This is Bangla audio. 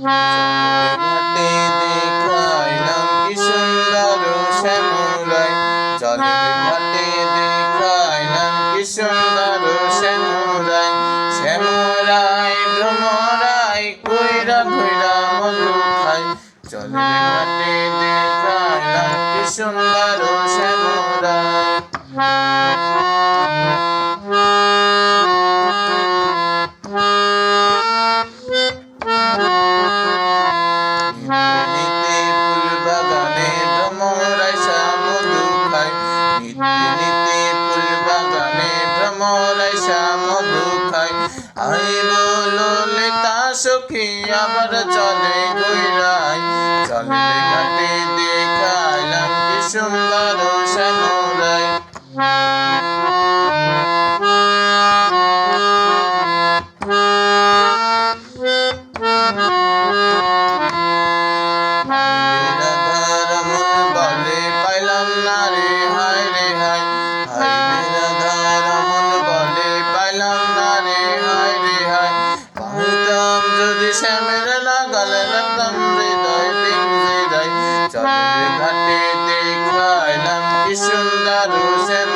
ঘাটে দেখাইলাম কি সুন্দর শ্যামরাই, জলের ঘাটে দেখাইলাম কি সুন্দর শ্যামরাই। শ্যামরাই ভ্রমরাই কইরা কইরা মধু খাই, জলের ঘাটে দেখাইলাম কি সুন্দর শ্যামরাই। নিতে ফুল বাগানে ভ্রমরাই মধু খায়, নিতে ফুল বাগানে ভ্রমরাই মধু খায়। আইব ললিতা সখী আবার চলে ঘুরাই, জলের ঘাটে দেখাইলাম কি সুন্দর শ্যামরাই। পাইলাম না রে হায় রে হায়, হায় রাধার মন বলে পাইলাম না রে হায় রে হায়। পাইতাম যদি শ্যামের লাগালে রাখতাম হৃদয় পিঞ্জিরায়, জলের ঘাটে দেখাইলাম কি সুন্দর শ্যাম